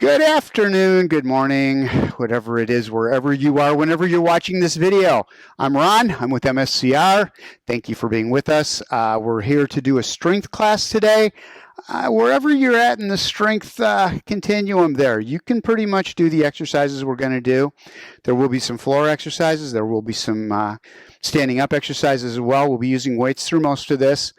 Good afternoon, good morning, whatever it is, wherever you are, whenever you're watching this video. I'm Ron, I'm with MSCR. Thank you for being with us. We're here to do a strength class today. Wherever you're at in the strength continuum there, you can pretty much do the exercises we're going to do. There will be some floor exercises. There will be some standing up exercises as well. We'll be using weights through most of this.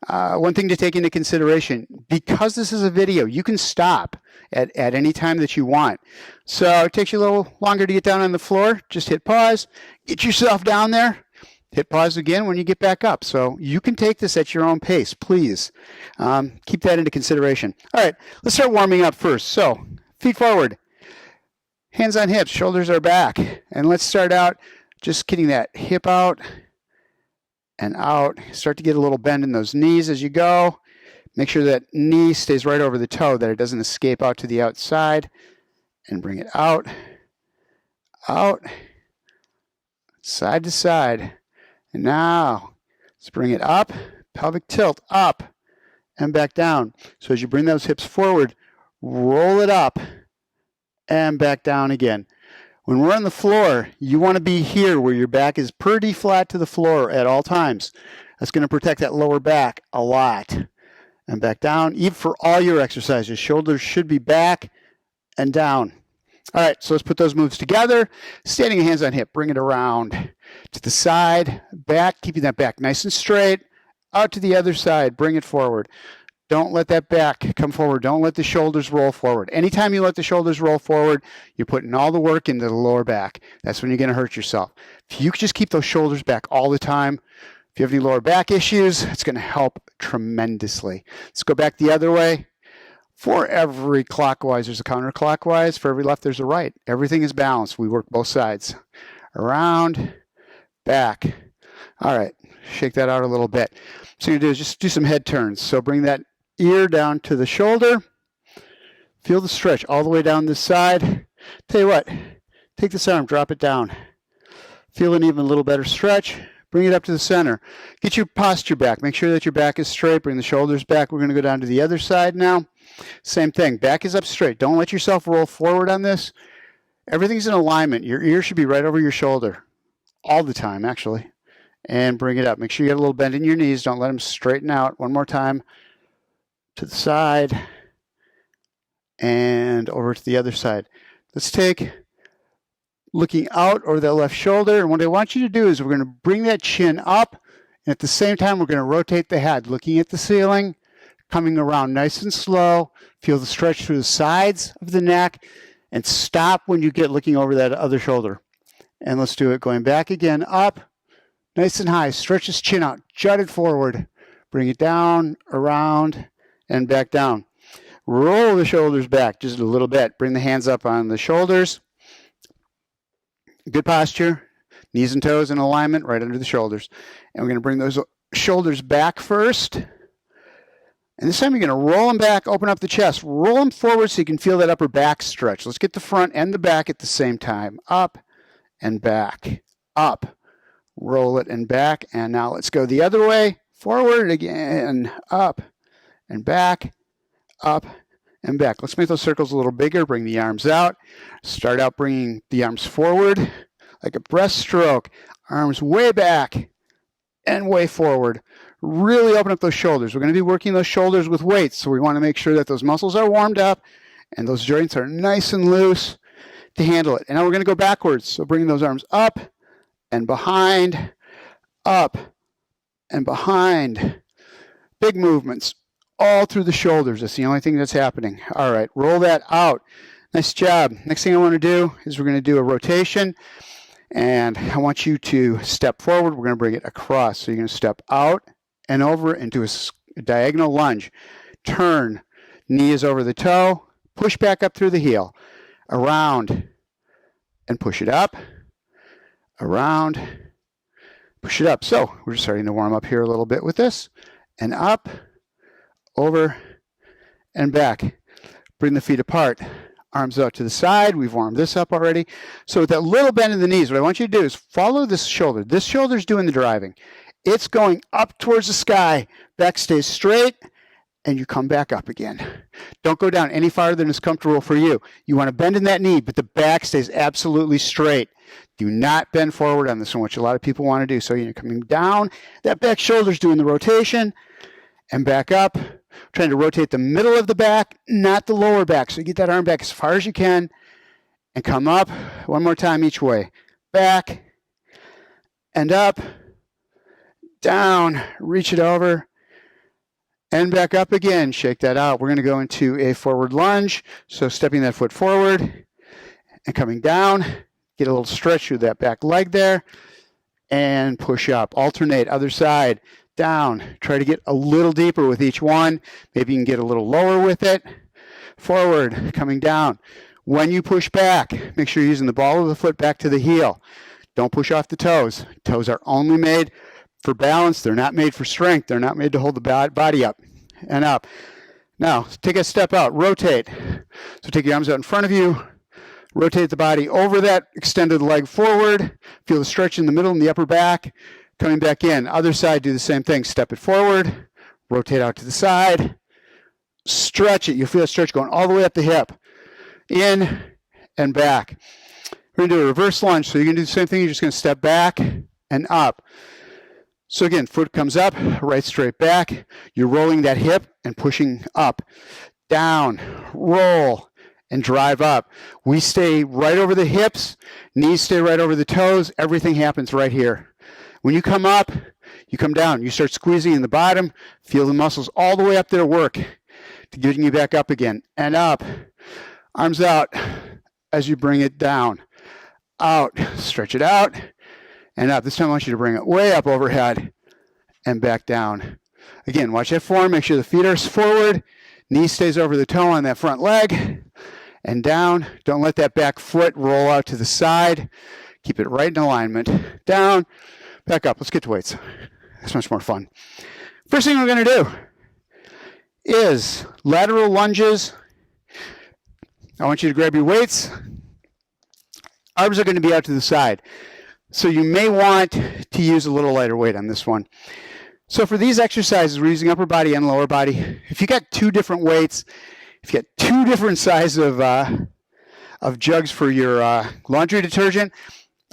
One thing to take into consideration, because this is a video, you can stop at any time that you want. So it takes you a little longer to get down on the floor. Just hit pause, get yourself down there, hit pause again when you get back up. So you can take this at your own pace, please. Keep that into consideration. All right, let's start warming up first. So feet forward, hands on hips, shoulders are back. And let's start out just getting that hip out and out. Start to get a little bend in those knees as you go. Make sure that knee stays right over the toe, that it doesn't escape out to the outside. And bring it out, out, side to side. And now, let's bring it up, pelvic tilt, up, and back down. So as you bring those hips forward, roll it up, and back down again. When we're on the floor, you want to be here where your back is pretty flat to the floor at all times. That's going to protect that lower back a lot. And back down. Even for all your exercises, shoulders should be back and down. All right, so let's put those moves together. Standing hands on hip, bring it around to the side, back, keeping that back nice and straight. Out to the other side, bring it forward. Don't let that back come forward. Don't let the shoulders roll forward. Anytime you let the shoulders roll forward, you're putting all the work into the lower back. That's when you're going to hurt yourself. If you just keep those shoulders back all the time, if you have any lower back issues, it's going to help tremendously. Let's go back the other way. For every clockwise, there's a counterclockwise. For every left, there's a right. Everything is balanced. We work both sides. Around, back. All right, shake that out a little bit. So you're going to do is just do some head turns. So bring that ear down to the shoulder. Feel the stretch all the way down this side. Tell you what, take this arm, drop it down. Feel an even little better stretch. Bring it up to the center. Get your posture back. Make sure that your back is straight. Bring the shoulders back. We're going to go down to the other side now. Same thing. Back is up straight. Don't let yourself roll forward on this. Everything's in alignment. Your ear should be right over your shoulder all the time, actually. And bring it up. Make sure you get a little bend in your knees. Don't let them straighten out. One more time. To the side. And over to the other side. Let's take looking out over that left shoulder. And what I want you to do is we're going to bring that chin up. And at the same time, we're going to rotate the head, looking at the ceiling, coming around nice and slow. Feel the stretch through the sides of the neck. And stop when you get looking over that other shoulder. And let's do it. Going back again, up, nice and high. Stretch this chin out, jut it forward. Bring it down, around, and back down. Roll the shoulders back just a little bit. Bring the hands up on the shoulders. Good posture, knees and toes in alignment, right under the shoulders. And we're going to bring those shoulders back first. And this time you're going to roll them back, open up the chest. Roll them forward so you can feel that upper back stretch. Let's get the front and the back at the same time. Up and back. Up. Roll it and back. And now let's go the other way. Forward again. Up and back. Up and back. Let's make those circles a little bigger. Bring the arms out. Start out bringing the arms forward like a breaststroke. Arms way back and way forward. Really open up those shoulders. We're going to be working those shoulders with weights, so we want to make sure that those muscles are warmed up and those joints are nice and loose to handle it. And now we're going to go backwards. So bringing those arms up and behind, up and behind. Big movements. All through the shoulders. That's the only thing that's happening. All right, roll that out. Nice job. Next thing I want to do is we're going to do a rotation. And I want you to step forward. We're going to bring it across. So you're going to step out and over into a diagonal lunge. Turn. Knee is over the toe. Push back up through the heel. Around. And push it up. Around. Push it up. So we're just starting to warm up here a little bit with this. And up. Over and back. Bring the feet apart. Arms out to the side. We've warmed this up already. So with that little bend in the knees, what I want you to do is follow this shoulder. This shoulder's doing the driving. It's going up towards the sky. Back stays straight and you come back up again. Don't go down any farther than is comfortable for you. You want to bend in that knee, but the back stays absolutely straight. Do not bend forward on this one, which a lot of people want to do. So you're coming down, that back shoulder's doing the rotation, and back up, trying to rotate the middle of the back, not the lower back. So you get that arm back as far as you can, and come up. One more time each way. Back, and up, down, reach it over, and back up again. Shake that out. We're going to go into a forward lunge. So stepping that foot forward and coming down. Get a little stretch through that back leg there. And push up. Alternate. Other side. Down. Try to get a little deeper with each one. Maybe you can get a little lower with it. Forward. Coming down. When you push back, make sure you're using the ball of the foot back to the heel. Don't push off the toes. Toes are only made for balance. They're not made for strength. They're not made to hold the body up and up. Now, take a step out. Rotate. So take your arms out in front of you. Rotate the body over that extended leg forward. Feel the stretch in the middle and the upper back. Coming back in. Other side, do the same thing. Step it forward. Rotate out to the side. Stretch it. You'll feel a stretch going all the way up the hip. In and back. We're going to do a reverse lunge. So you're going to do the same thing. You're just going to step back and up. So again, foot comes up, right straight back. You're rolling that hip and pushing up. Down, roll, and drive up. We stay right over the hips. Knees stay right over the toes. Everything happens right here. When you come up, you come down. You start squeezing in the bottom. Feel the muscles all the way up there work to getting you back up again. And up. Arms out as you bring it down. Out. Stretch it out. And up. This time I want you to bring it way up overhead and back down. Again, watch that form. Make sure the feet are forward. Knee stays over the toe on that front leg. And down. Don't let that back foot roll out to the side. Keep it right in alignment. Down. Back up. Let's get to weights. That's much more fun. First thing we're going to do is lateral lunges. I want you to grab your weights. Arms are going to be out to the side. So you may want to use a little lighter weight on this one. So for these exercises, we're using upper body and lower body. If you got two different weights, if you got two different sizes of jugs for your laundry detergent,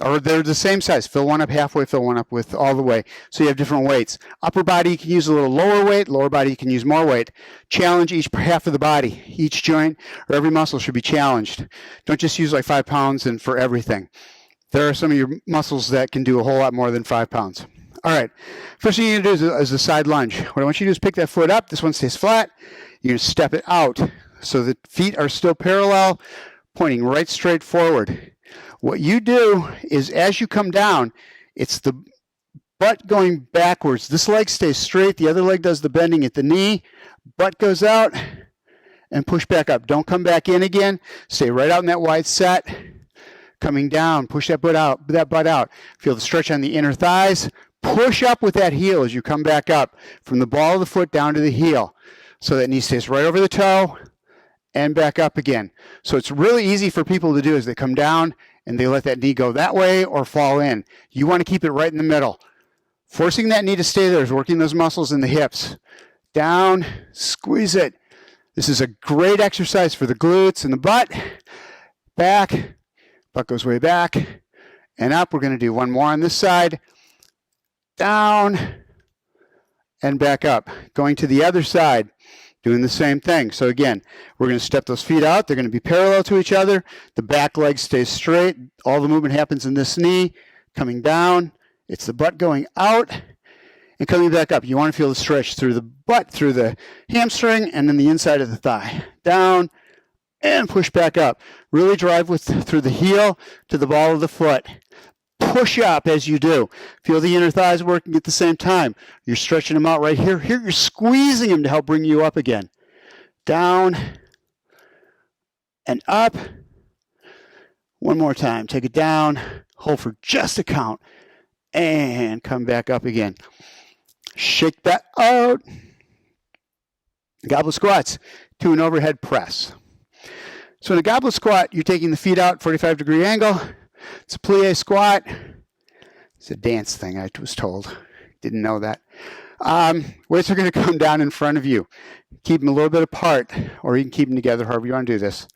or they're the same size, fill one up halfway, fill one up with all the way. So you have different weights. Upper body, you can use a little lower weight. Lower body, you can use more weight. Challenge each half of the body. Each joint or every muscle should be challenged. Don't just use like 5 pounds and for everything. There are some of your muscles that can do a whole lot more than 5 pounds. All right. First thing you're going to do is a side lunge. What I want you to do is pick that foot up. This one stays flat. You're going to step it out. So the feet are still parallel, pointing right straight forward. What you do is as you come down, it's the butt going backwards. This leg stays straight. The other leg does the bending at the knee. Butt goes out and push back up. Don't come back in again. Stay right out in that wide set. Coming down, push that butt out. Feel the stretch on the inner thighs. Push up with that heel as you come back up from the ball of the foot down to the heel. So that knee stays right over the toe and back up again. So it's really easy for people to do as they come down and they let that knee go that way or fall in. You want to keep it right in the middle. Forcing that knee to stay there is working those muscles in the hips. Down, squeeze it. This is a great exercise for the glutes and the butt. Back. Butt goes way back and up. We're going to do one more on this side. Down and back up. Going to the other side, doing the same thing. So again, we're going to step those feet out. They're going to be parallel to each other. The back leg stays straight. All the movement happens in this knee. Coming down. It's the butt going out and coming back up. You want to feel the stretch through the butt, through the hamstring, and then the inside of the thigh. Down. And push back up. Really drive through the heel to the ball of the foot. Push up as you do. Feel the inner thighs working at the same time. You're stretching them out right here. Here you're squeezing them to help bring you up again. Down and up. One more time. Take it down. Hold for just a count. And come back up again. Shake that out. Goblet squats to an overhead press. So in a goblet squat, you're taking the feet out, 45-degree angle. It's a plie squat. It's a dance thing, I was told. Didn't know that. Weights are going to come down in front of you. Keep them a little bit apart, or you can keep them together, however you want to do this.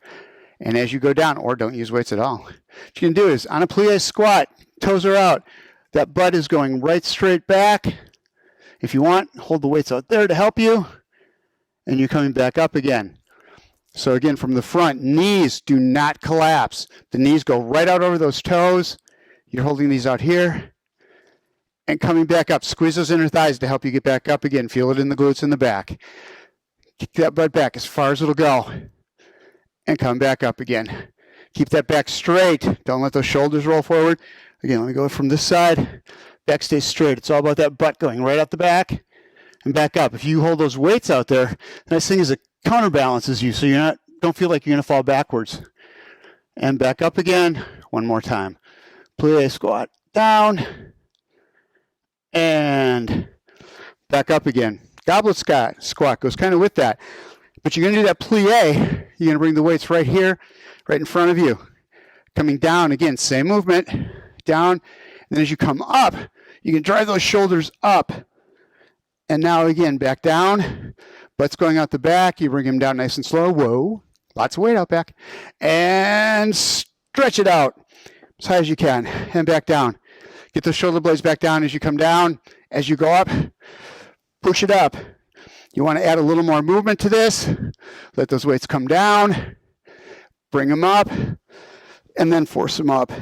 And as you go down, or don't use weights at all, what you can do is on a plie squat, toes are out. That butt is going right straight back. If you want, hold the weights out there to help you. And you're coming back up again. So again, from the front, knees do not collapse. The knees go right out over those toes. You're holding these out here. And coming back up. Squeeze those inner thighs to help you get back up again. Feel it in the glutes in the back. Kick that butt back as far as it'll go. And come back up again. Keep that back straight. Don't let those shoulders roll forward. Again, let me go from this side. Back stays straight. It's all about that butt going right out the back and back up. If you hold those weights out there, the nice thing is it counterbalances you, so don't feel like you're going to fall backwards. And back up again. One more time. Plie squat down. And back up again. Goblet squat goes kind of with that. But you're going to do that plie. You're going to bring the weights right here, right in front of you. Coming down, again, same movement. Down. And then as you come up, you can drive those shoulders up. And now again, back down. Butt's going out the back. You bring them down nice and slow. Whoa. Lots of weight out back. And stretch it out as high as you can. And back down. Get those shoulder blades back down as you come down. As you go up, push it up. You want to add a little more movement to this. Let those weights come down. Bring them up. And then force them up.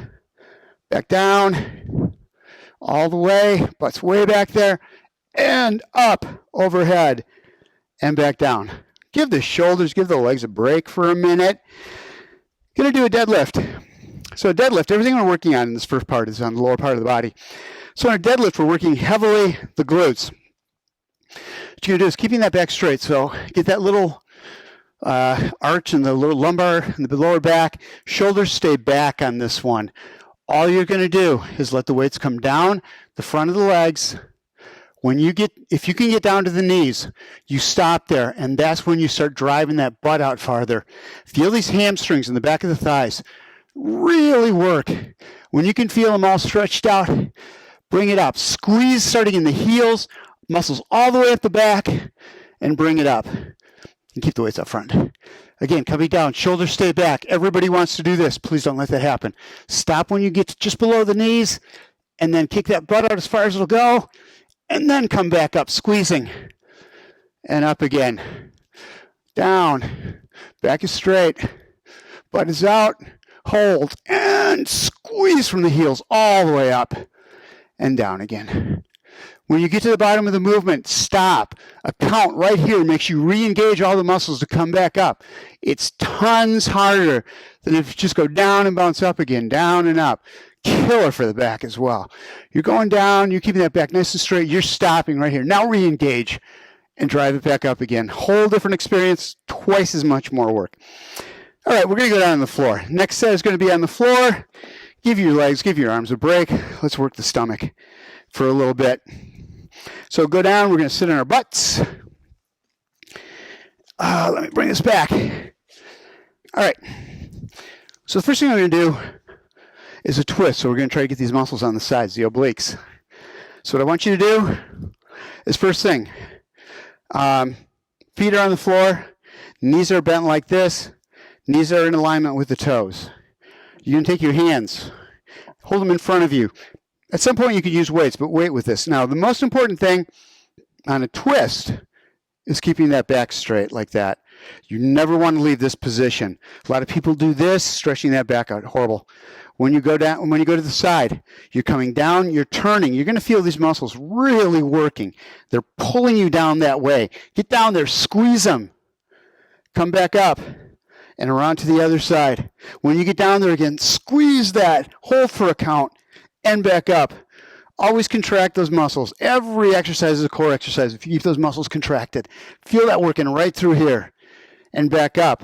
Back down. All the way. Butt's way back there. And up. Overhead. And back down. Give the shoulders, give the legs a break for a minute. Going to do a deadlift. So a deadlift, everything we're working on in this first part is on the lower part of the body. So in a deadlift, we're working heavily the glutes. What you're going to do is keeping that back straight. So get that little arch in the little lumbar and the lower back. Shoulders stay back on this one. All you're going to do is let the weights come down the front of the legs. If you can get down to the knees, you stop there, and that's when you start driving that butt out farther. Feel these hamstrings in the back of the thighs. Really work. When you can feel them all stretched out, bring it up. Squeeze starting in the heels, muscles all the way up the back, and bring it up. And keep the weights up front. Again, coming down, shoulders stay back. Everybody wants to do this. Please don't let that happen. Stop when you get to just below the knees, and then kick that butt out as far as it'll go. And then come back up, squeezing. And up again. Down. Back is straight. Butt is out. Hold. And squeeze from the heels all the way up. And down again. When you get to the bottom of the movement, stop. A count right here makes you re-engage all the muscles to come back up. It's tons harder than if you just go down and bounce up again. Down and up. Killer for the back as well. You're going down, you're keeping that back nice and straight, you're stopping right here. Now re-engage and drive it back up again. Whole different experience, twice as much more work. All right, we're going to go down on the floor. Next set is going to be on the floor. Give your legs, give your arms a break. Let's work the stomach for a little bit. So go down, we're going to sit on our butts. Let me bring this back. All right. So the first thing I'm going to do is a twist. So we're going to try to get these muscles on the sides, the obliques. So what I want you to do is first thing, feet are on the floor, knees are bent like this, knees are in alignment with the toes. You're going to take your hands, hold them in front of you. At some point you could use weights, but wait with this. Now the most important thing on a twist is keeping that back straight like that. You never want to leave this position. A lot of people do this, stretching that back out. Horrible. When you go down, when you go to the side, you're coming down, you're turning. You're going to feel these muscles really working. They're pulling you down that way. Get down there, squeeze them. Come back up and around to the other side. When you get down there again, squeeze that, hold for a count, and back up. Always contract those muscles. Every exercise is a core exercise if you keep those muscles contracted. Feel that working right through here. And back up.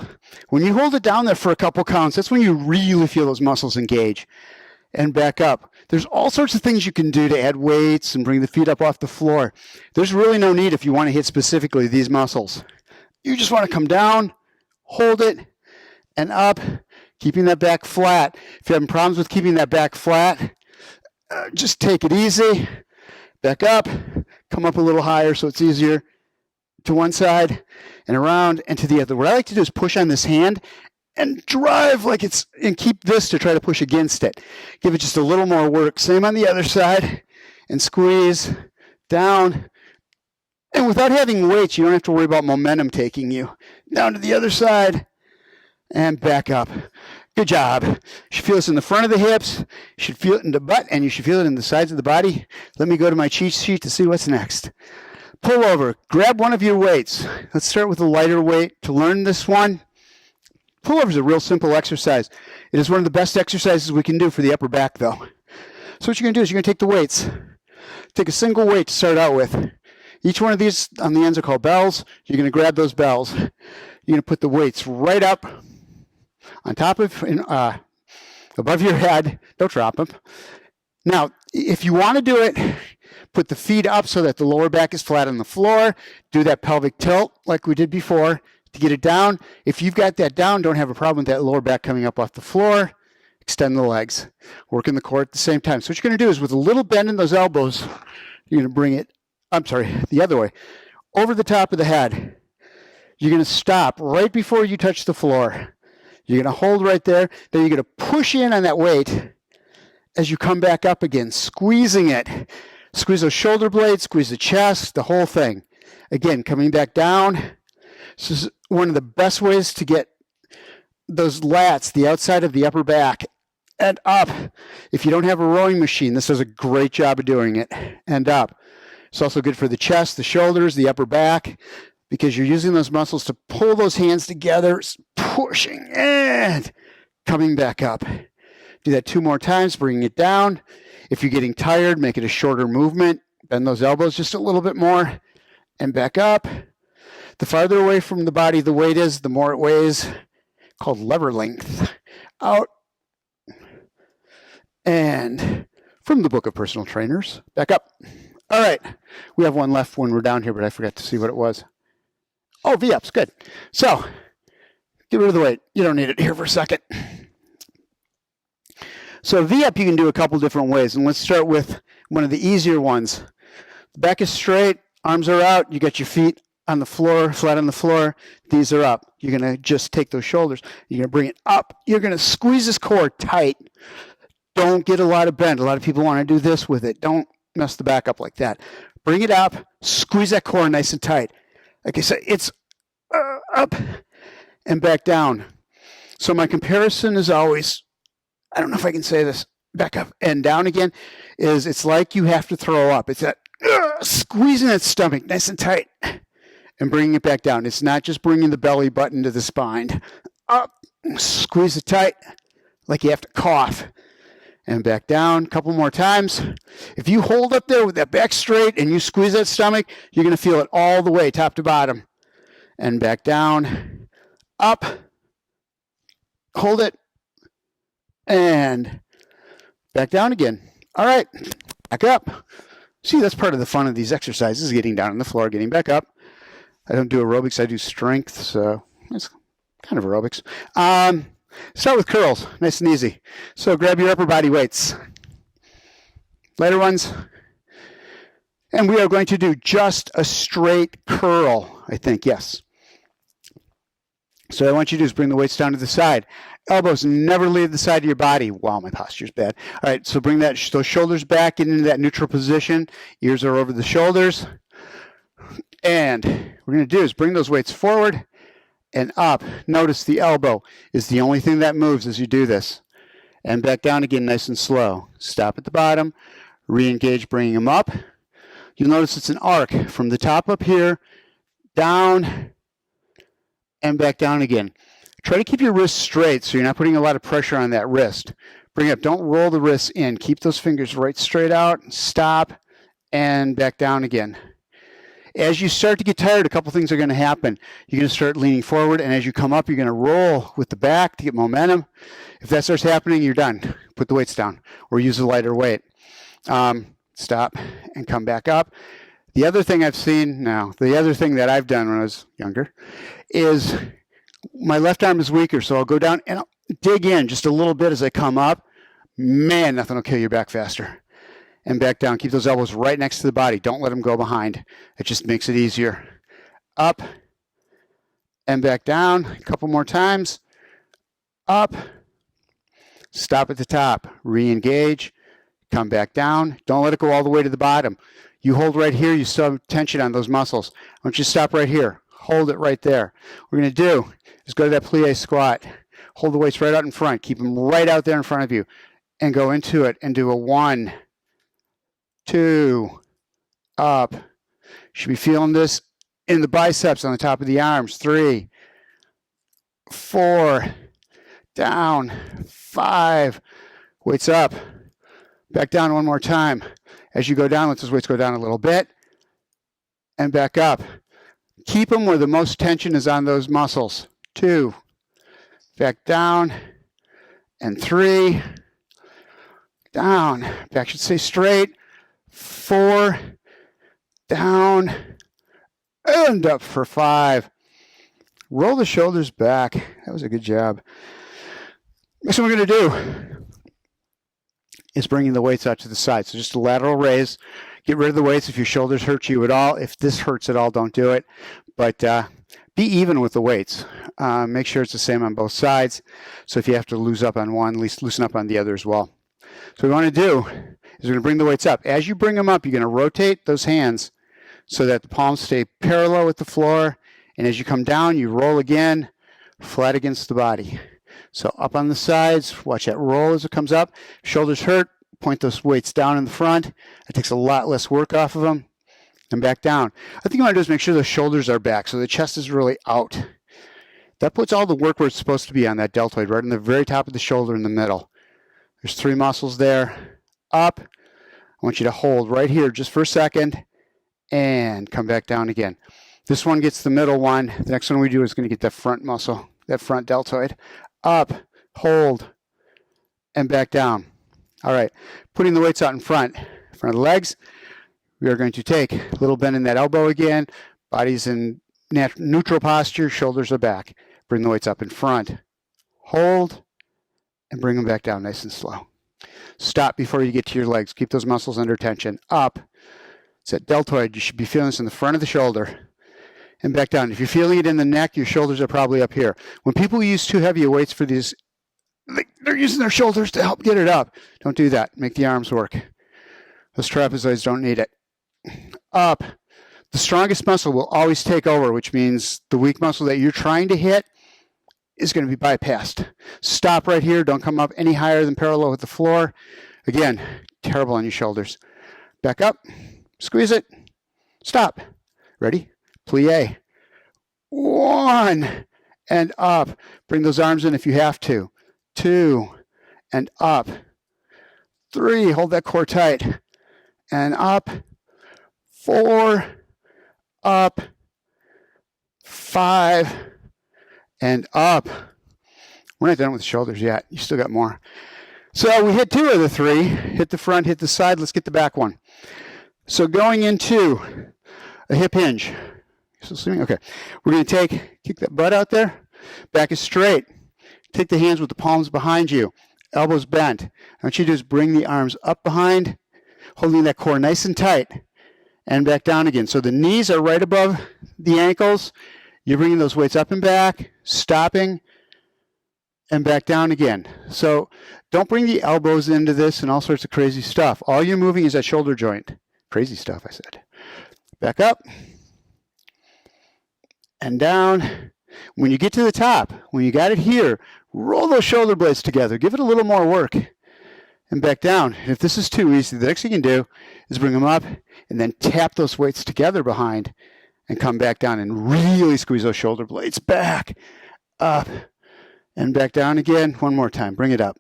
When you hold it down there for a couple counts, that's when you really feel those muscles engage. And back up. There's all sorts of things you can do to add weights and bring the feet up off the floor. There's really no need if you want to hit specifically these muscles. You just want to come down, hold it, and up, keeping that back flat. If you're having problems with keeping that back flat, just take it easy. Back up, come up a little higher so it's easier to one side and around and to the other. What I like to do is push on this hand and drive like it's, and keep this to try to push against it. Give it just a little more work. Same on the other side, and squeeze down. And without having weights, you don't have to worry about momentum taking you. Down to the other side and back up. Good job. You should feel this in the front of the hips. You should feel it in the butt, and you should feel it in the sides of the body. Let me go to my cheat sheet to see what's next. Pull over. Grab one of your weights. Let's start with a lighter weight. To learn this one, pullover is a real simple exercise. It is one of the best exercises we can do for the upper back, though. So what you're going to do is you're going to take the weights. Take a single weight to start out with. Each one of these on the ends are called bells. You're going to grab those bells. You're going to put the weights right up on top of, above your head. Don't drop them. Now, if you want to do it, put the feet up so that the lower back is flat on the floor. Do that pelvic tilt like we did before to get it down. If you've got that down, don't have a problem with that lower back coming up off the floor. Extend the legs. Working the core at the same time. So what you're going to do is with a little bend in those elbows, you're going to bring it, the other way, over the top of the head. You're going to stop right before you touch the floor. You're going to hold right there. Then you're going to push in on that weight as you come back up again, squeezing it. Squeeze those shoulder blades, squeeze the chest, the whole thing. Again, coming back down. This is one of the best ways to get those lats, the outside of the upper back, and up. If you don't have a rowing machine, this does a great job of doing it, and up. It's also good for the chest, the shoulders, the upper back, because you're using those muscles to pull those hands together, pushing and coming back up. Do that 2 more times, bringing it down. If you're getting tired, make it a shorter movement. Bend those elbows just a little bit more and back up. The farther away from the body the weight is, the more it weighs, called lever length. Out. And from the book of personal trainers, back up. All right, we have one left when we're down here, but I forgot to see what it was. Oh, V-ups, good. So, get rid of the weight. You don't need it here for a second. So V-up you can do a couple different ways, and let's start with one of the easier ones. The back is straight, arms are out, you got your feet on the floor, flat on the floor, these are up. You're going to just take those shoulders, you're going to bring it up, you're going to squeeze this core tight. Don't get a lot of bend. A lot of people want to do this with it. Don't mess the back up like that. Bring it up, squeeze that core nice and tight. Like I said, it's up and back down. So my comparison is always, I don't know if I can say this, back up and down again, is it's like you have to throw up. It's that squeezing that stomach nice and tight and bringing it back down. It's not just bringing the belly button to the spine. Up, squeeze it tight like you have to cough. And back down a couple more times. If you hold up there with that back straight and you squeeze that stomach, you're going to feel it all the way, top to bottom. And back down, up, hold it, and back down again. All right, back up. See, that's part of the fun of these exercises, getting down on the floor, getting back up. I don't do aerobics, I do strength, so it's kind of aerobics. Start with curls, nice and easy. So grab your upper body weights, lighter ones, and we are going to do just a straight curl, I think, yes. So what I want you to do is bring the weights down to the side. Elbows never leave the side of your body. Wow, my posture's bad. All right, so bring those shoulders back into that neutral position. Ears are over the shoulders. And what we're going to do is bring those weights forward and up. Notice the elbow is the only thing that moves as you do this. And back down again, nice and slow. Stop at the bottom, re-engage, bringing them up. You'll notice it's an arc from the top up here, down, and back down again. Try to keep your wrists straight so you're not putting a lot of pressure on that wrist. Bring it up. Don't roll the wrists in. Keep those fingers right straight out. Stop, and back down again. As you start to get tired, a couple things are going to happen. You're going to start leaning forward, and as you come up, you're going to roll with the back to get momentum. If that starts happening, you're done. Put the weights down or use a lighter weight. Stop and come back up. The other thing I've seen now, the other thing that I've done when I was younger is my left arm is weaker, so I'll go down and I'll dig in just a little bit as I come up. Man, nothing will kill your back faster. and back down. Keep those elbows right next to the body. Don't let them go behind. It just makes it easier. Up and back down. A couple more times. Up. Stop at the top. Re-engage. Come back down. Don't let it go all the way to the bottom. You hold right here. You still have tension on those muscles. I want you to stop right here. Hold it right there. What we're going to do is go to that plie squat. Hold the weights right out in front. Keep them right out there in front of you. And go into it and do a 1, 2, up. You should be feeling this in the biceps on the top of the arms. 3, 4, down, 5. Weights up. Back down one more time. As you go down, let those weights go down a little bit. And back up. Keep them where the most tension is on those muscles. 2. Back down. And 3. Down. Back should stay straight. 4. Down. And up for 5. Roll the shoulders back. That was a good job. Next one we're going to do is bringing the weights out to the side. So just a lateral raise. Get rid of the weights if your shoulders hurt you at all. If this hurts at all, don't do it. But be even with the weights. Make sure it's the same on both sides. So if you have to lose up on one, at least loosen up on the other as well. So what we want to do is we're going to bring the weights up. As you bring them up, you're going to rotate those hands so that the palms stay parallel with the floor. And as you come down, you roll again, flat against the body. So up on the sides, watch that roll as it comes up. Shoulders hurt, point those weights down in the front. It takes a lot less work off of them. And back down. I think you want to do is make sure the shoulders are back so the chest is really out. That puts all the work where it's supposed to be on that deltoid, right in the very top of the shoulder in the middle. There's 3 muscles there. Up. I want you to hold right here just for a second and come back down again. This one gets the middle one. The next one we do is going to get that front muscle, that front deltoid. Up, hold, and back down. All right, putting the weights out in front of the legs. We are going to take a little bend in that elbow again. Body's in neutral posture, shoulders are back. Bring the weights up in front. Hold, and bring them back down nice and slow. Stop before you get to your legs. Keep those muscles under tension. Up. It's that deltoid. You should be feeling this in the front of the shoulder. And back down. If you're feeling it in the neck, your shoulders are probably up here. When people use too heavy weights for these, they're using their shoulders to help get it up. Don't do that. Make the arms work. Those trapezoids don't need it. Up. The strongest muscle will always take over, which means the weak muscle that you're trying to hit is going to be bypassed. Stop right here. Don't come up any higher than parallel with the floor. Again, terrible on your shoulders. Back up. Squeeze it. Stop. Ready? Plie. 1 and up. Bring those arms in if you have to. 2 and up. 3. Hold that core tight. And up. 4. Up. 5. And up. We're not done with the shoulders yet. You still got more. So we hit 2 of the 3. Hit the front, hit the side. Let's get the back one. So going into a hip hinge. Okay. We're going to kick that butt out there. Back is straight. Take the hands with the palms behind you. Elbows bent. And what you do is bring the arms up behind, holding that core nice and tight, and back down again. So the knees are right above the ankles. You're bringing those weights up and back, stopping, and back down again. So don't bring the elbows into this and all sorts of crazy stuff. All you're moving is that shoulder joint. Crazy stuff, I said. Back up. And down. When you get to the top, when you got it here, roll those shoulder blades together. Give it a little more work. And back down. If this is too easy, the next thing you can do is bring them up and then tap those weights together behind and come back down and really squeeze those shoulder blades back, up, and back down again. One more time. Bring it up.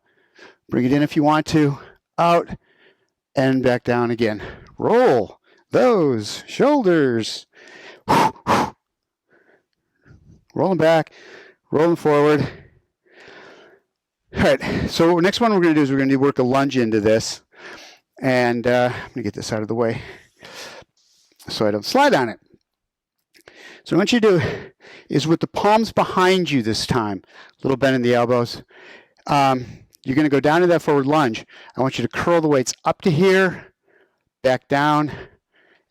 Bring it in if you want to. Out, and back down again. Roll those shoulders. Roll them back, roll them forward. All right, so next one we're going to do is we're going to work a lunge into this. And I'm going to get this out of the way so I don't slide on it. So what you do is with the palms behind you this time, a little bend in the elbows, you're going to go down to that forward lunge. I want you to curl the weights up to here, back down,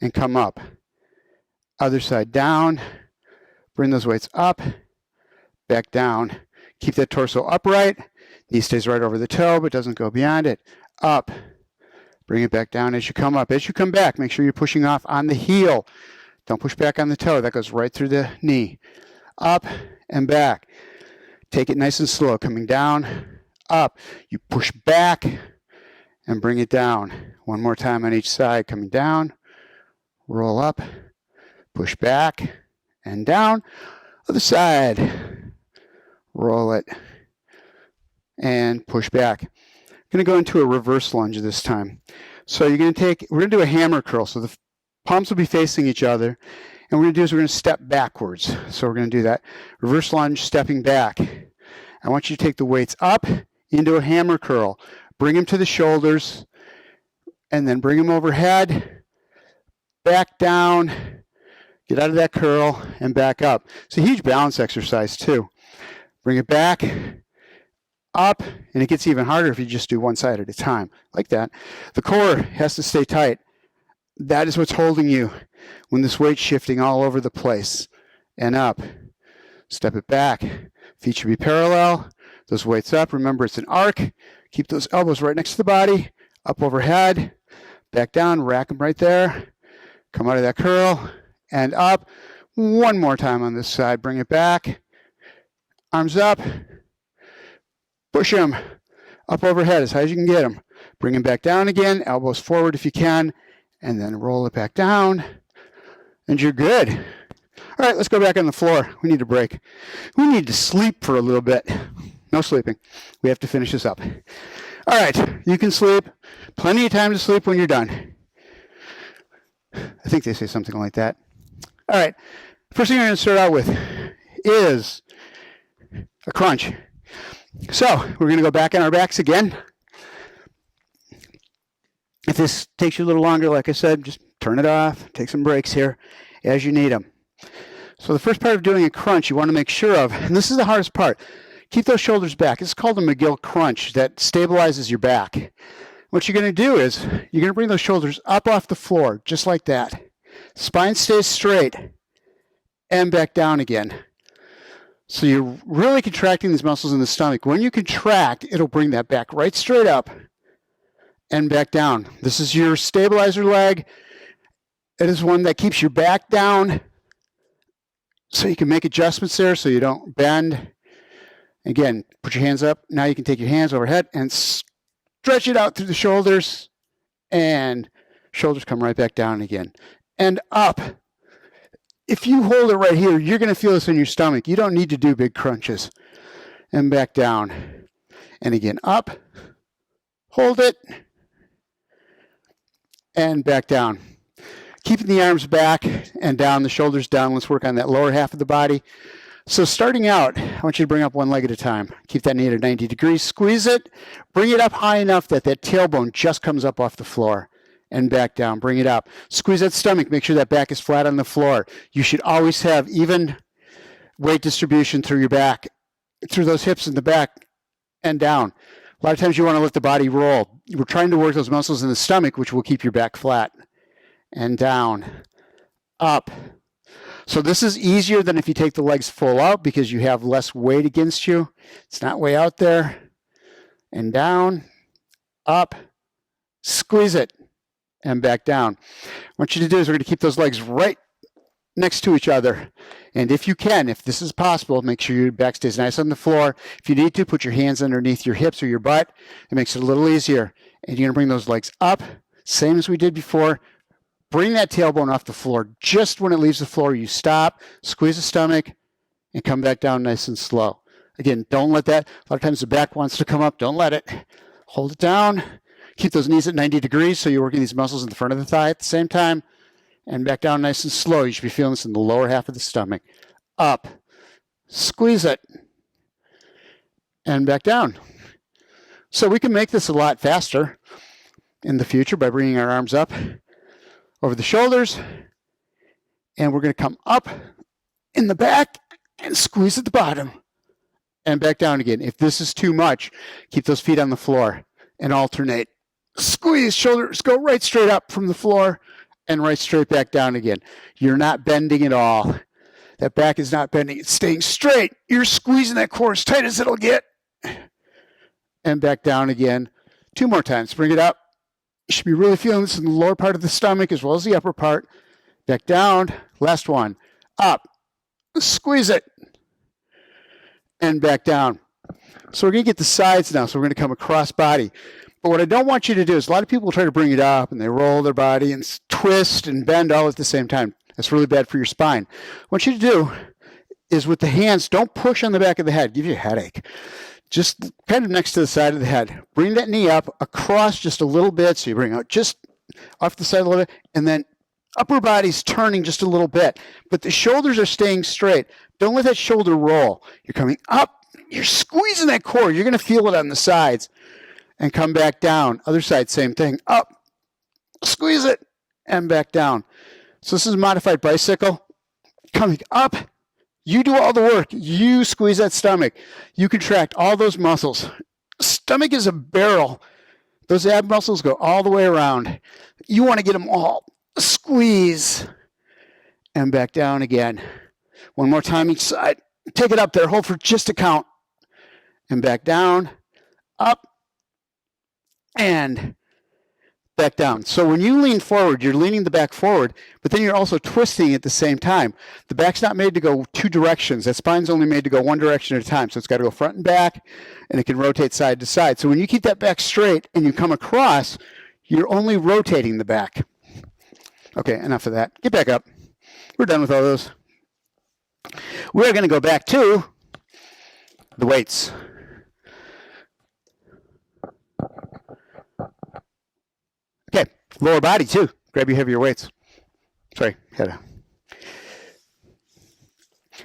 and come up. Other side down, bring those weights up, back down. Keep that torso upright. Knee stays right over the toe, but doesn't go beyond it. Up. Bring it back down as you come up. As you come back, make sure you're pushing off on the heel. Don't push back on the toe. That goes right through the knee. Up and back. Take it nice and slow. Coming down, up. You push back and bring it down. One more time on each side. Coming down, roll up, push back and down. Other side. Roll it and push back. Going to go into a reverse lunge this time. So we're going to do a hammer curl. So the palms will be facing each other. And what we're going to do is we're going to step backwards. So we're going to do that. Reverse lunge, stepping back. I want you to take the weights up into a hammer curl. Bring them to the shoulders. And then bring them overhead. Back down. Get out of that curl and back up. It's a huge balance exercise too. Bring it back. Up, and it gets even harder if you just do one side at a time, like that. The core has to stay tight. That is what's holding you when this weight's shifting all over the place. And up. Step it back. Feet should be parallel. Those weights up. Remember, it's an arc. Keep those elbows right next to the body. Up overhead. Back down. Rack them right there. Come out of that curl. And up. One more time on this side. Bring it back. Arms up. Push them up overhead as high as you can get them. Bring them back down again. Elbows forward if you can. And then roll it back down. And you're good. All right, let's go back on the floor. We need a break. We need to sleep for a little bit. No sleeping. We have to finish this up. All right, you can sleep. Plenty of time to sleep when you're done. I think they say something like that. All right, first thing we're going to start out with is a crunch. So we're going to go back on our backs again. If this takes you a little longer, like I said, just turn it off. Take some breaks here as you need them. So the first part of doing a crunch you want to make sure of, and this is the hardest part, keep those shoulders back. It's called a Mcgill Crunch that stabilizes your back. What you're going to do is you're going to bring those shoulders up off the floor, just like that. Spine stays straight and back down again. So you're really contracting these muscles in the stomach. When you contract, it'll bring that back right straight up and back down. This is your stabilizer leg. It is one that keeps your back down so you can make adjustments there so you don't bend. Again, put your hands up. Now you can take your hands overhead and stretch it out through the shoulders, and shoulders come right back down again. And up. If you hold it right here, you're going to feel this in your stomach. You don't need to do big crunches. And back down. And again, up. Hold it. And back down. Keeping the arms back and down, the shoulders down. Let's work on that lower half of the body. So starting out, I want you to bring up one leg at a time. Keep that knee at 90 degrees. Squeeze it. Bring it up high enough that that tailbone just comes up off the floor. And back down. Bring it up. Squeeze that stomach. Make sure that back is flat on the floor. You should always have even weight distribution through your back, through those hips in the back and down. A lot of times you want to let the body roll. We're trying to work those muscles in the stomach, which will keep your back flat. And down. Up. So this is easier than if you take the legs full out because you have less weight against you. It's not way out there. And down. Up. Squeeze it. And back down. What you to do is we're going to keep those legs right next to each other. And if you can, if this is possible, make sure your back stays nice on the floor. If you need to, put your hands underneath your hips or your butt. It makes it a little easier. And you're going to bring those legs up, same as we did before. Bring that tailbone off the floor. Just when it leaves the floor, you stop, squeeze the stomach, and come back down nice and slow. Again, don't let that. A lot of times the back wants to come up. Don't let it. Hold it down. Keep those knees at 90 degrees so you're working these muscles in the front of the thigh at the same time. And back down nice and slow. You should be feeling this in the lower half of the stomach. Up. Squeeze it. And back down. So we can make this a lot faster in the future by bringing our arms up over the shoulders. And we're going to come up in the back and squeeze at the bottom. And back down again. If this is too much, keep those feet on the floor and alternate. Squeeze, shoulders go right straight up from the floor and right straight back down again. You're not bending at all. That back is not bending. It's staying straight. You're squeezing that core as tight as it'll get. And back down again. 2 more times. Bring it up. You should be really feeling this in the lower part of the stomach as well as the upper part. Back down. Last one. Up. Squeeze it. And back down. So we're going to get the sides now. So we're going to come across body. But what I don't want you to do is a lot of people try to bring it up and they roll their body and twist and bend all at the same time. That's really bad for your spine. What I want you to do is with the hands, don't push on the back of the head. Give you a headache. Just kind of next to the side of the head. Bring that knee up across just a little bit. So you bring out just off the side a little bit. And then upper body's turning just a little bit. But the shoulders are staying straight. Don't let that shoulder roll. You're coming up. You're squeezing that core. You're going to feel it on the sides. And come back down. Other side, same thing. Up. Squeeze it. And back down. So this is a modified bicycle. Coming up. You do all the work. You squeeze that stomach. You contract all those muscles. Stomach is a barrel. Those ab muscles go all the way around. You want to get them all. Squeeze. And back down again. One more time each side. Take it up there. Hold for just a count. And back down. Up. And back down. So when you lean forward, you're leaning the back forward, but then you're also twisting at the same time. The back's not made to go 2 directions. That spine's only made to go 1 direction at a time. So it's got to go front and back, and it can rotate side to side. So when you keep that back straight and you come across, you're only rotating the back. Okay, enough of that. Get back up. We're done with all those. We're going to go back to the weights. Okay, lower body too. Grab your heavier weights. Sorry, had a...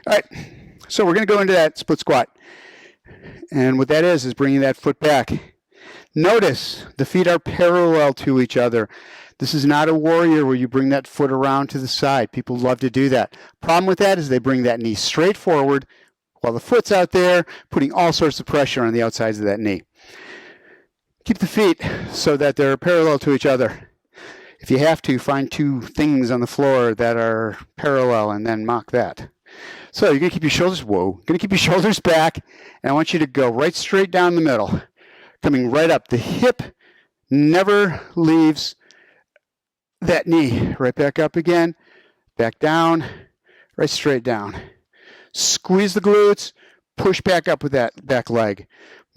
All right, so we're going to go into that split squat. And what that is bringing that foot back. Notice the feet are parallel to each other. This is not a warrior where you bring that foot around to the side. People love to do that. Problem with that is they bring that knee straight forward while the foot's out there, putting all sorts of pressure on the outsides of that knee. Keep the feet so that they're parallel to each other. If you have to, find 2 things on the floor that are parallel and then mock that. So you're going to keep your shoulders, back, and I want you to go right straight down the middle, coming right up. The hip never leaves that knee. Right back up again, back down, right straight down. Squeeze the glutes, push back up with that back leg.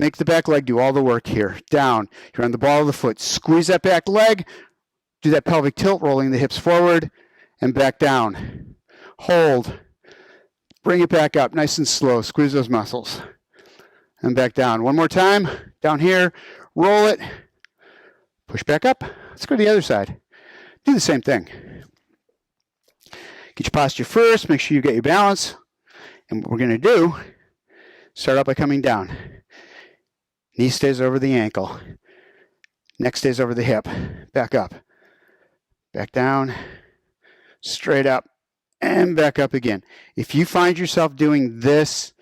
Make the back leg do all the work here. Down. You're on the ball of the foot. Squeeze that back leg. Do that pelvic tilt, rolling the hips forward and back down. Hold. Bring it back up nice and slow. Squeeze those muscles. And back down. One more time. Down here. Roll it. Push back up. Let's go to the other side. Do the same thing. Get your posture first. Make sure you get your balance. And what we're going to do, start out by coming down. Knee stays over the ankle. Neck stays over the hip. Back up. Back down. Straight up. And back up again. If you find yourself doing this,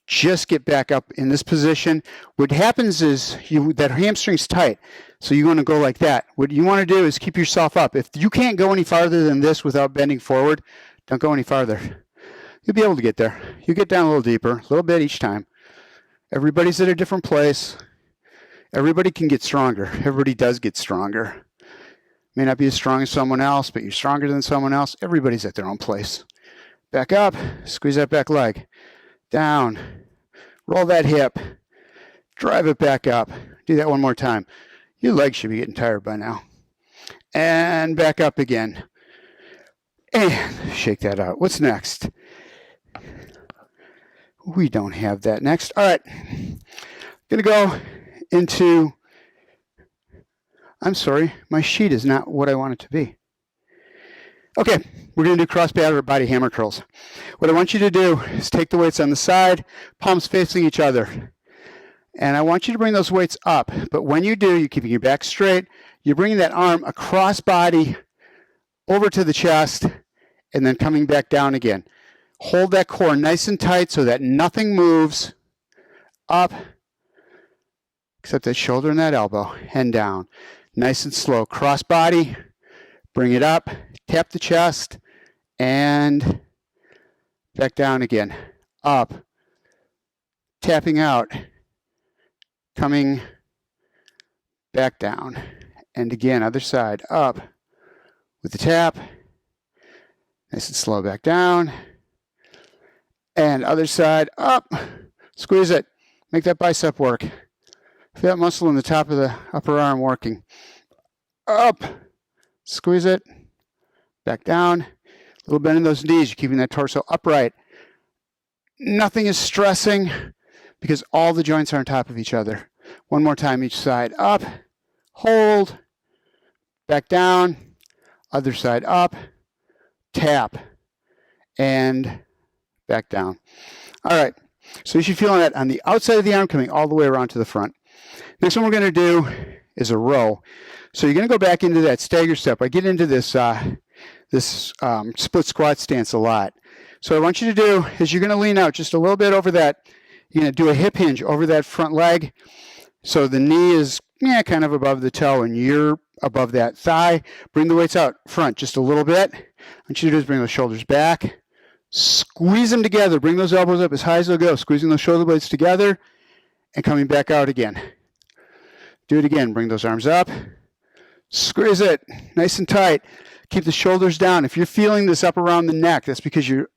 just get back up in this position. What happens is that hamstring's tight. So you want to go like that. What you want to do is keep yourself up. If you can't go any farther than this without bending forward, don't go any farther. You'll be able to get there. You get down a little deeper, a little bit each time. Everybody's at a different place. Everybody can get stronger. Everybody does get stronger. May not be as strong as someone else, but you're stronger than someone else. Everybody's at their own place. Back up. Squeeze that back leg. Down. Roll that hip. Drive it back up. Do that one more time. Your legs should be getting tired by now. And back up again. And shake that out. What's next? We don't have that next. All right. Going to go into, I'm sorry, my sheet is not what I want it to be. Okay, we're going to do cross body hammer curls. What I want you to do is take the weights on the side, palms facing each other. And I want you to bring those weights up. But when you do, you're keeping your back straight. You're bringing that arm across body over to the chest and then coming back down again. Hold that core nice and tight so that nothing moves. Up except that shoulder and that elbow, and down. Nice and slow. Cross body, bring it up, tap the chest, and back down again. Up, tapping out, coming back down. And again, other side, up with the tap, nice and slow, back down. And other side, up, squeeze it, make that bicep work. Feel that muscle in the top of the upper arm working. Up, squeeze it, back down. A little bend in those knees, you're keeping that torso upright. Nothing is stressing because all the joints are on top of each other. One more time each side, up, hold, back down, other side up, tap, and back down. All right, so you should feel that on the outside of the arm coming all the way around to the front. Next one we're going to do is a row. So you're going to go back into that stagger step. I get into this split squat stance a lot. So what I want you to do is you're going to lean out just a little bit over that. You're going to do a hip hinge over that front leg. So the knee is kind of above the toe and you're above that thigh. Bring the weights out front just a little bit. What I want you to do is bring those shoulders back. Squeeze them together. Bring those elbows up as high as they'll go. Squeezing those shoulder blades together and coming back out again. Do it again. Bring those arms up. Squeeze it nice and tight. Keep the shoulders down. If you're feeling this up around the neck, that's because your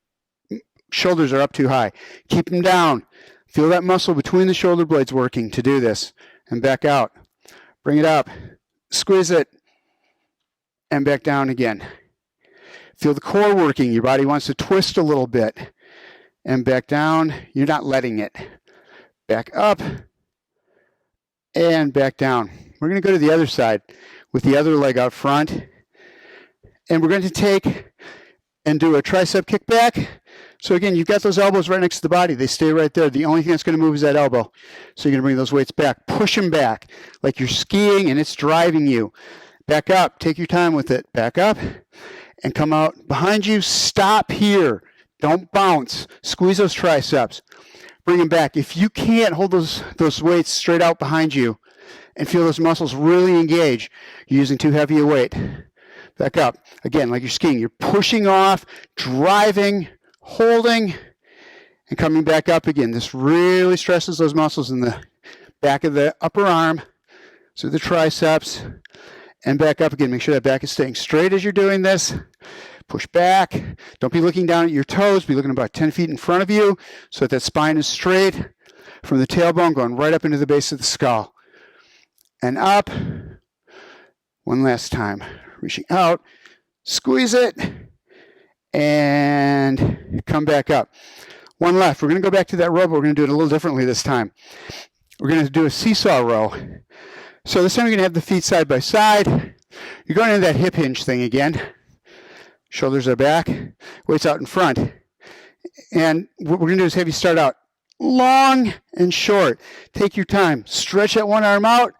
shoulders are up too high. Keep them down. Feel that muscle between the shoulder blades working to do this. And back out. Bring it up. Squeeze it. And back down again. Feel the core working. Your body wants to twist a little bit. And back down. You're not letting it. Back up. And back down. We're going to go to the other side with the other leg out front. And we're going to take and do a tricep kickback. So again, you've got those elbows right next to the body. They stay right there. The only thing that's going to move is that elbow. So you're going to bring those weights back. Push them back like you're skiing and it's driving you. Back up. Take your time with it. Back up and come out behind you. Stop here. Don't bounce. Squeeze those triceps. Bring them back. If you can't hold those weights straight out behind you and feel those muscles really engage, you're using too heavy a weight. Back up. Again, like you're skiing. You're pushing off, driving, holding, and coming back up again. This really stresses those muscles in the back of the upper arm, so the triceps, and back up again. Make sure that back is staying straight as you're doing this. Push back. Don't be looking down at your toes. Be looking about 10 feet in front of you so that spine is straight from the tailbone going right up into the base of the skull. And up. One last time. Reaching out. Squeeze it. And come back up. One left. We're going to go back to that row, but we're going to do it a little differently this time. We're going to do a seesaw row. So this time you're going to have the feet side by side. You're going into that hip hinge thing again. Shoulders are back. Weights out in front. And what we're going to do is have you start out long and short. Take your time. Stretch that one arm out.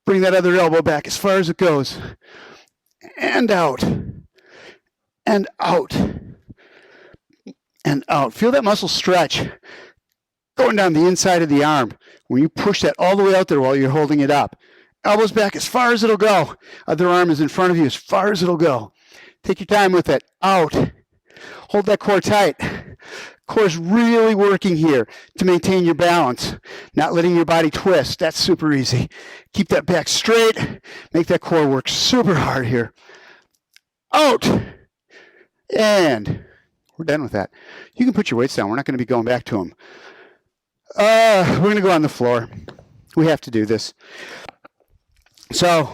Bring that other elbow back as far as it goes. And out. And out. And out. Feel that muscle stretch going down the inside of the arm. When you push that all the way out there while you're holding it up. Elbows back as far as it'll go. Other arm is in front of you as far as it'll go. Take your time with it. Out. Hold that core tight. Core's really working here to maintain your balance. Not letting your body twist. That's super easy. Keep that back straight. Make that core work super hard here. Out. And we're done with that. You can put your weights down. We're not going to be going back to them. We're going to go on the floor. We have to do this. So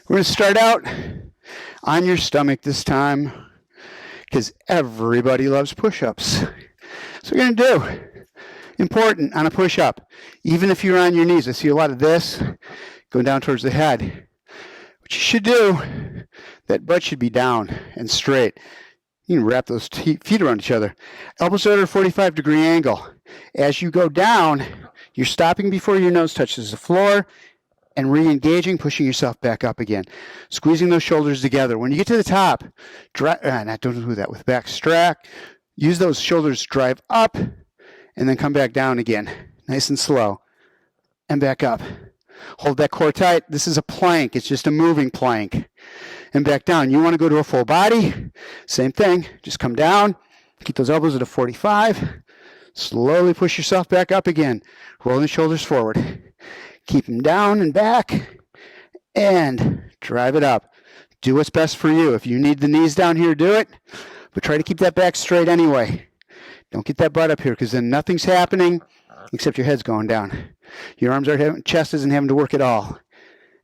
we're going to start out on your stomach this time because everybody loves push-ups. So we're going to do important on a push-up. Even if you're on your knees, I see a lot of this going down towards the head. What you should do, that butt should be down and straight. You can wrap those feet around each other. Elbows are at a 45-degree angle. As you go down, you're stopping before your nose touches the floor and re-engaging, pushing yourself back up again. Squeezing those shoulders together. When you get to the top, don't do that with back strack. Use those shoulders, drive up, and then come back down again. Nice and slow. and back up. Hold that core tight. This is a plank. It's just a moving plank. And back down. You want to go to a full body. Same thing. Just come down. Keep those elbows at a 45. Slowly push yourself back up again. Rolling the shoulders forward. Keep them down and back. And drive it up. Do what's best for you. If you need the knees down here, do it. But try to keep that back straight anyway. Don't get that butt up here because then nothing's happening except your head's going down. Your arms are having, chest isn't having to work at all.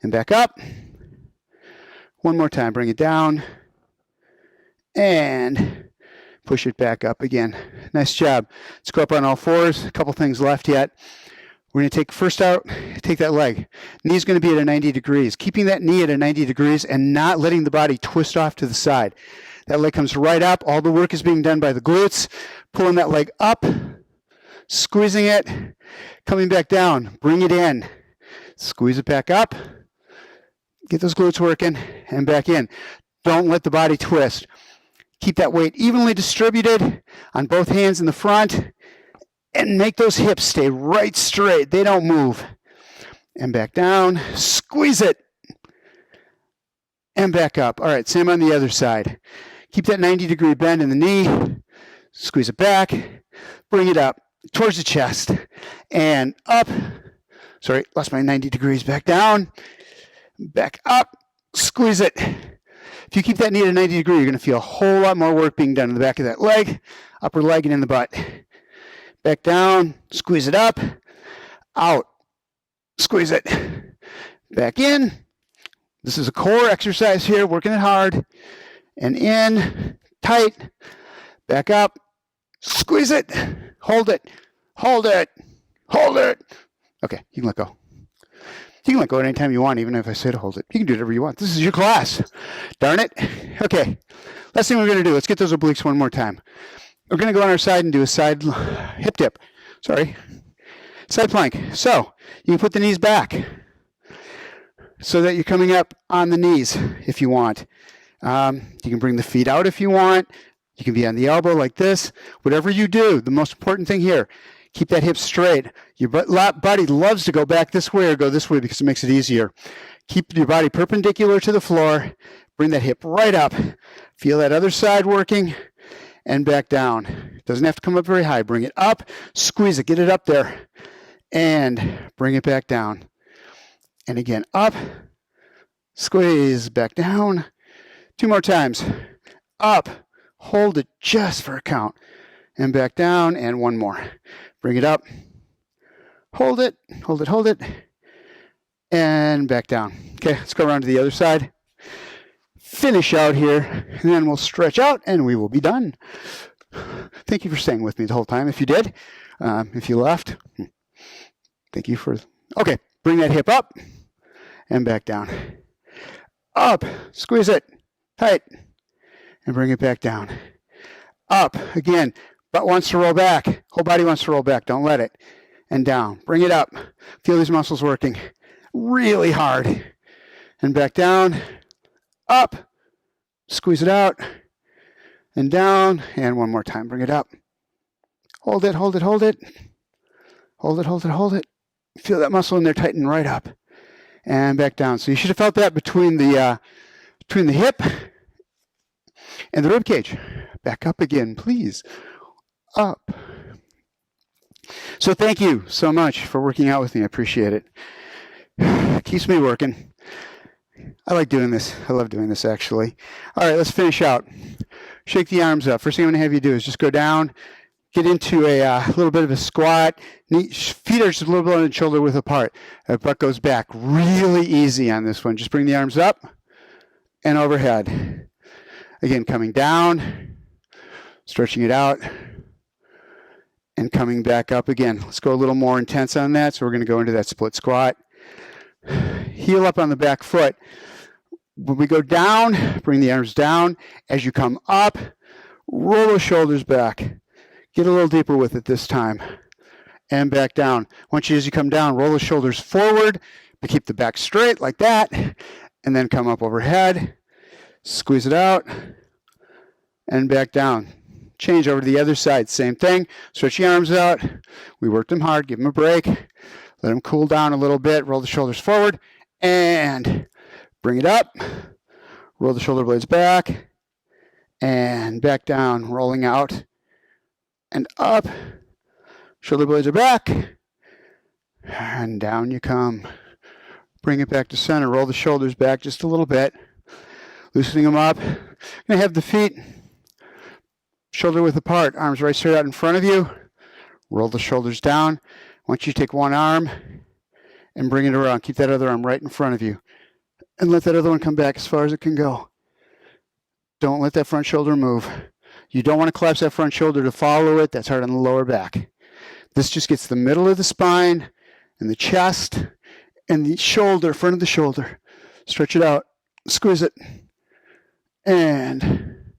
And back up. One more time. Bring it down. And push it back up again. Nice job. Let's go up on all fours. A couple things left yet. We're going to take first out, take that leg. Knee's going to be at a 90 degrees. Keeping that knee at a 90 degrees and not letting the body twist off to the side. That leg comes right up. All the work is being done by the glutes. Pulling that leg up, squeezing it, coming back down. Bring it in. Squeeze it back up. Get those glutes working and back in. Don't let the body twist. Keep that weight evenly distributed on both hands in the front. And make those hips stay right straight. They don't move. And back down. Squeeze it. And back up. All right, same on the other side. Keep that 90-degree bend in the knee. Squeeze it back. Bring it up towards the chest. And up. Sorry, lost my 90 degrees. Back down. Back up. Squeeze it. If you keep that knee at a 90 degree, you're going to feel a whole lot more work being done in the back of that leg, upper leg, and in the butt. Back down, squeeze it up, out, squeeze it, back in. This is a core exercise here, working it hard, and in, tight, back up, squeeze it, hold it, hold it, hold it. Okay, you can let go. You can let go at any time you want, even if I say to hold it. You can do whatever you want. This is your class. Darn it. Okay, last thing we're going to do, let's get those obliques one more time. We're going to go on our side and do a side hip dip. Sorry. Side plank. So you can put the knees back so that you're coming up on the knees if you want. You can bring the feet out if you want. You can be on the elbow like this. Whatever you do, the most important thing here, keep that hip straight. Your body loves to go back this way or go this way because it makes it easier. Keep your body perpendicular to the floor. Bring that hip right up. Feel that other side working. And back down. It doesn't have to come up very high. Bring it up, squeeze it, get it up there, and bring it back down. And again, up, squeeze, back down. 2 more times. Up, hold it just for a count, and back down, and 1 more. Bring it up, hold it, hold it, hold it, and back down. Okay, let's go around to the other side. Finish out here, and then we'll stretch out, and we will be done. Thank you for staying with me the whole time. If you did, if you left, thank you for... Okay, bring that hip up and back down. Up, squeeze it, tight, and bring it back down. Up, again, butt wants to roll back. Whole body wants to roll back. Don't let it. And down. Bring it up. Feel these muscles working really hard. And back down. Up, squeeze it out, and down, and 1 more time. Bring it up. Hold it, hold it, hold it. Hold it, hold it, hold it. Feel that muscle in there tighten right up. And back down. So you should have felt that between the hip and the rib cage. Back up again, please. Up. So thank you so much for working out with me. I appreciate it. Keeps me working. I like doing this. I love doing this, actually. All right, let's finish out. Shake the arms up. First thing I'm going to have you do is just go down, get into a little bit of a squat. Feet are just a little bit on the shoulder width apart. Butt goes back. Really easy on this one. Just bring the arms up and overhead. Again, coming down, stretching it out, and coming back up again. Let's go a little more intense on that. So we're going to go into that split squat. Heel up on the back foot. When we go down, bring the arms down. As you come up, roll the shoulders back. Get a little deeper with it this time. And back down. As you come down, roll the shoulders forward, but keep the back straight like that. And then come up overhead. Squeeze it out. And back down. Change over to the other side. Same thing. Stretch the arms out. We worked them hard. Give them a break. Let them cool down a little bit. Roll the shoulders forward and bring it up. Roll the shoulder blades back and back down, rolling out and up. Shoulder blades are back and down you come. Bring it back to center. Roll the shoulders back just a little bit. Loosening them up. You're going to have the feet shoulder width apart. Arms right straight out in front of you. Roll the shoulders down. I want you to take one arm and bring it around. Keep that other arm right in front of you. And let that other one come back as far as it can go. Don't let that front shoulder move. You don't want to collapse that front shoulder to follow it. That's hard on the lower back. This just gets the middle of the spine and the chest and the shoulder, front of the shoulder. Stretch it out. Squeeze it. And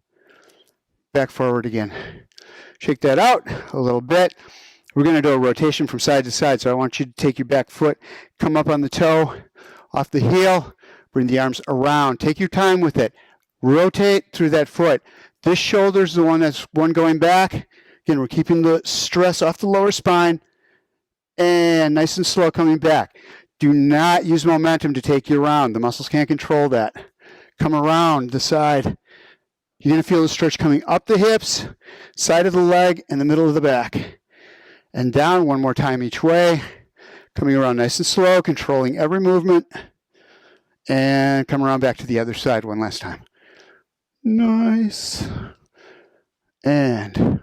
back forward again. Shake that out a little bit. We're going to do a rotation from side to side. So I want you to take your back foot, come up on the toe, off the heel, bring the arms around. Take your time with it. Rotate through that foot. This shoulder is the one going back. Again, we're keeping the stress off the lower spine and nice and slow coming back. Do not use momentum to take you around. The muscles can't control that. Come around the side. You're going to feel the stretch coming up the hips, side of the leg, and the middle of the back. And down one more time each way. Coming around nice and slow, controlling every movement. And come around back to the other side one last time. Nice. And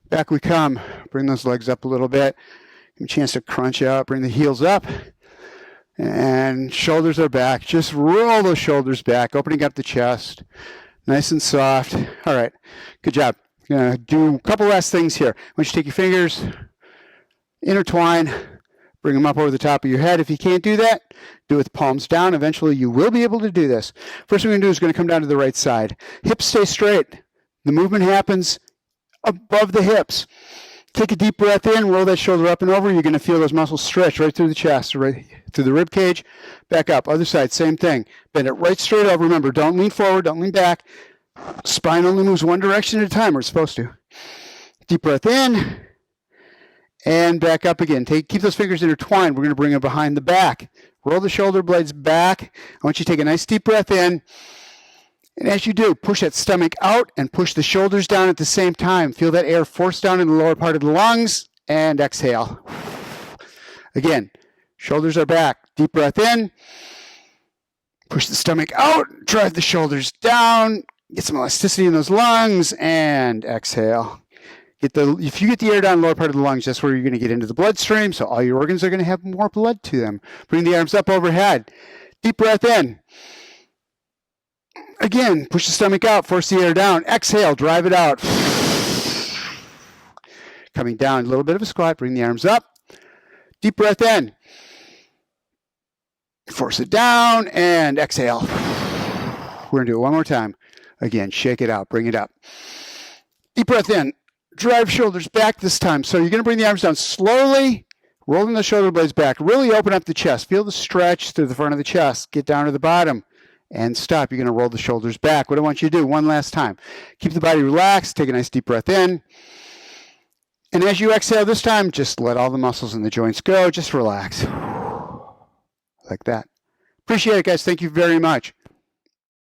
back we come. Bring those legs up a little bit. Give them a chance to crunch out. Bring the heels up. And shoulders are back. Just roll those shoulders back, opening up the chest. Nice and soft. All right. Good job. Going to do a couple last things here. I want you to take your fingers, intertwine, bring them up over the top of your head. If you can't do that, do it with palms down. Eventually, you will be able to do this. First thing we're going to do is going to come down to the right side. Hips stay straight. The movement happens above the hips. Take a deep breath in, roll that shoulder up and over. You're going to feel those muscles stretch right through the chest, right through the rib cage. Back up. Other side, same thing. Bend it right straight up. Remember, don't lean forward, don't lean back. Spine only moves one direction at a time, or it's supposed to. Deep breath in and back up again. Keep those fingers intertwined. We're going to bring them behind the back. Roll the shoulder blades back. I want you to take a nice deep breath in. And as you do, push that stomach out and push the shoulders down at the same time. Feel that air force down in the lower part of the lungs and exhale. Again, shoulders are back. Deep breath in. Push the stomach out. Drive the shoulders down. Get some elasticity in those lungs and exhale. If you get the air down in the lower part of the lungs, that's where you're going to get into the bloodstream. So all your organs are going to have more blood to them. Bring the arms up overhead. Deep breath in. Again, push the stomach out, force the air down. Exhale, drive it out. Coming down, a little bit of a squat. Bring the arms up. Deep breath in. Force it down and exhale. We're going to do it one more time. Again, shake it out, bring it up. Deep breath in. Drive shoulders back this time. So you're going to bring the arms down slowly, rolling the shoulder blades back. Really open up the chest. Feel the stretch through the front of the chest. Get down to the bottom. And stop. You're going to roll the shoulders back. What I want you to do, one last time. Keep the body relaxed. Take a nice deep breath in. And as you exhale this time, just let all the muscles in the joints go. Just relax. Like that. Appreciate it, guys. Thank you very much.